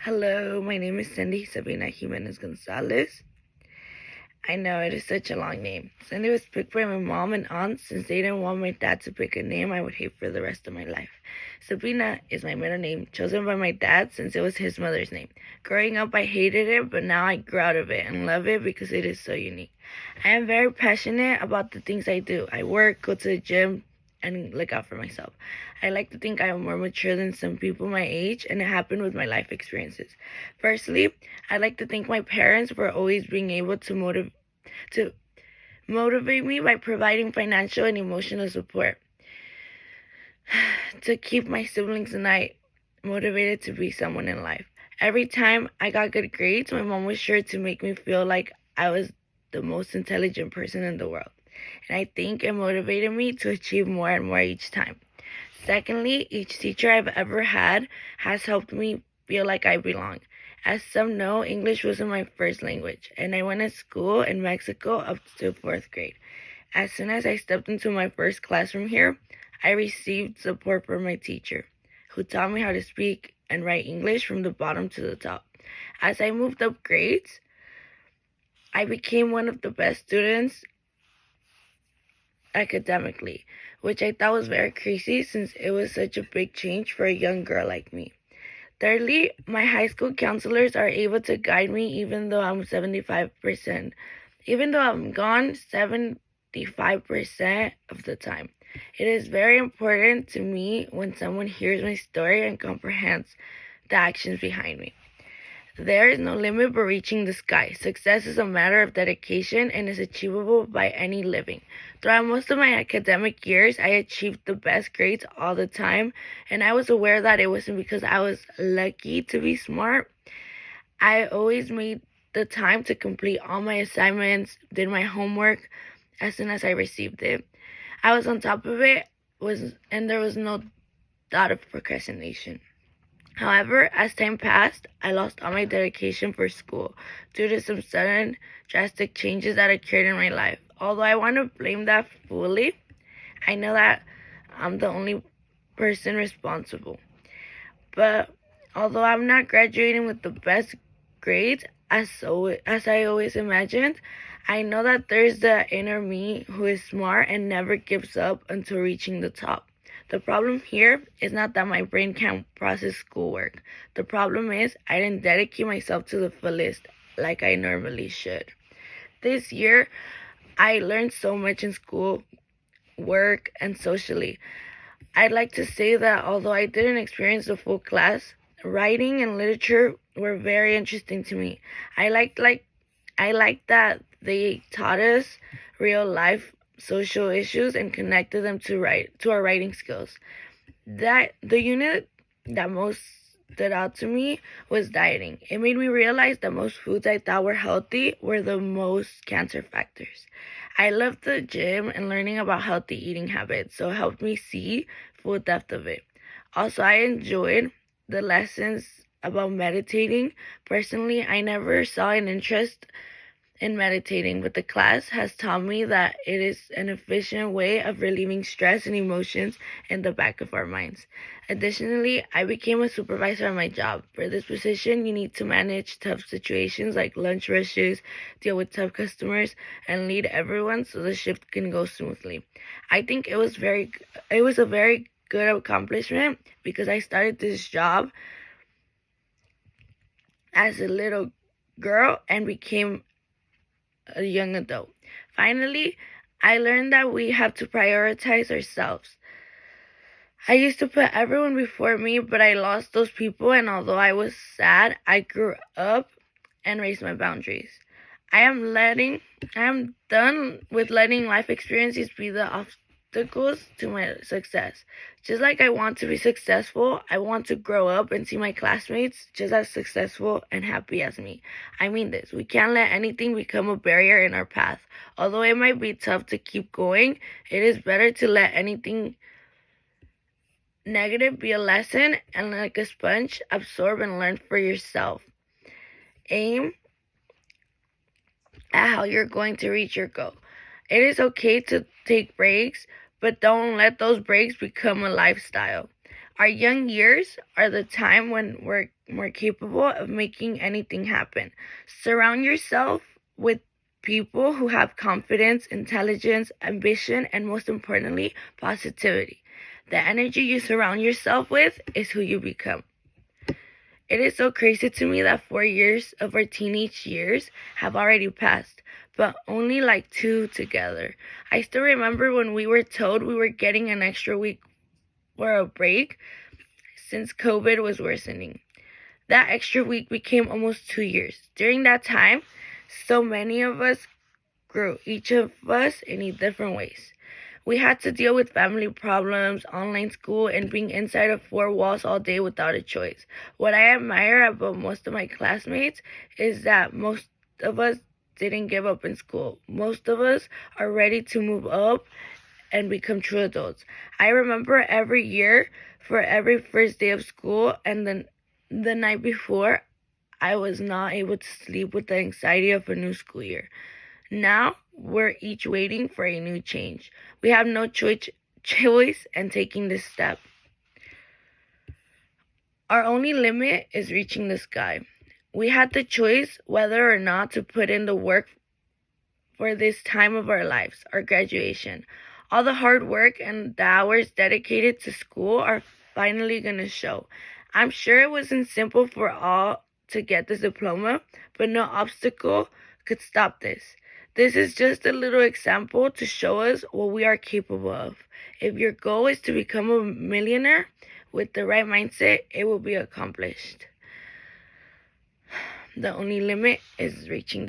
Hello, my name is Cindy Sabina Jimenez Gonzalez. I know it is such a long name. Cindy was picked by my mom and aunt since they didn't want my dad to pick a name I would hate for the rest of my life. Sabina is my middle name, chosen by my dad since it was his mother's name. Growing up, I hated it, but now I grew out of it and love it because it is so unique. I am very passionate about the things I do. I work, go to the gym, and look out for myself. I like to think I am more mature than some people my age, and it happened with my life experiences. Firstly, I like to thank my parents for always being able to motivate me by providing financial and emotional support, to keep my siblings and I motivated to be someone in life. Every time I got good grades, my mom was sure to make me feel like I was the most intelligent person in the world, and I think it motivated me to achieve more and more each time. Secondly, each teacher I've ever had has helped me feel like I belong. As some know, English wasn't my first language, and I went to school in Mexico up to fourth grade. As soon as I stepped into my first classroom here, I received support from my teacher, who taught me how to speak and write English from the bottom to the top. As I moved up grades, I became one of the best students academically, which I thought was very crazy since it was such a big change for a young girl like me. Thirdly, my high school counselors are able to guide me even though I'm 75%. Even though I'm gone 75% of the time. It is very important to me when someone hears my story and comprehends the actions behind me. There is no limit but reaching the sky. Success is a matter of dedication and is achievable by any living. Throughout most of my academic years, I achieved the best grades all the time, and I was aware that it wasn't because I was lucky to be smart. I always made the time to complete all my assignments, did my homework as soon as I received it. I was on top of it, and there was no thought of procrastination. However, as time passed, I lost all my dedication for school due to some sudden, drastic changes that occurred in my life. Although I want to blame that fully, I know that I'm the only person responsible. But although I'm not graduating with the best grades, as I always imagined, I know that there's the inner me who is smart and never gives up until reaching the top. The problem here is not that my brain can't process schoolwork. The problem is I didn't dedicate myself to the fullest like I normally should. This year, I learned so much in school, work, and socially. I'd like to say that although I didn't experience the full class, writing and literature were very interesting to me. I liked that they taught us real life social issues and connected them to our writing skills. That the unit that most stood out to me was dieting. It made me realize that most foods I thought were healthy were the most cancer factors. I loved the gym and learning about healthy eating habits, so it helped me see full depth of it. Also, I enjoyed the lessons about meditating. Personally, I never saw an interest in meditating, but the class has taught me that it is an efficient way of relieving stress and emotions in the back of our minds. Additionally, I became a supervisor at my job. For this position, you need to manage tough situations like lunch rushes, deal with tough customers, and lead everyone so the shift can go smoothly. I think it was a very good accomplishment because I started this job as a little girl and became a young adult. Finally, I learned that we have to prioritize ourselves. I used to put everyone before me, but I lost those people, and although I was sad, I grew up and raised my boundaries. I am done with letting life experiences be the obstacles to my success. Just like I want to be successful, I want to grow up and see my classmates just as successful and happy as me. I mean this, we can't let anything become a barrier in our path. Although it might be tough to keep going, it is better to let anything negative be a lesson and like a sponge, absorb and learn for yourself. Aim at how you're going to reach your goal. It is okay to take breaks, but don't let those breaks become a lifestyle. Our young years are the time when we're more capable of making anything happen. Surround yourself with people who have confidence, intelligence, ambition, and most importantly, positivity. The energy you surround yourself with is who you become. It is so crazy to me that 4 years of our teenage years have already passed, but only like 2 together. I still remember when we were told we were getting an extra week for a break since COVID was worsening. That extra week became almost 2 years. During that time, so many of us grew, each of us in different ways. We had to deal with family problems, online school, and being inside of 4 walls all day without a choice. What I admire about most of my classmates is that most of us didn't give up in school. Most of us are ready to move up and become true adults. I remember every year for every first day of school and then the night before, I was not able to sleep with the anxiety of a new school year. Now, we're each waiting for a new change. We have no choice in taking this step. Our only limit is reaching the sky. We had the choice whether or not to put in the work for this time of our lives, our graduation. All the hard work and the hours dedicated to school are finally going to show. I'm sure it wasn't simple for all to get this diploma, but no obstacle could stop this. This is just a little example to show us what we are capable of. If your goal is to become a millionaire, with the right mindset, it will be accomplished. The only limit is reaching the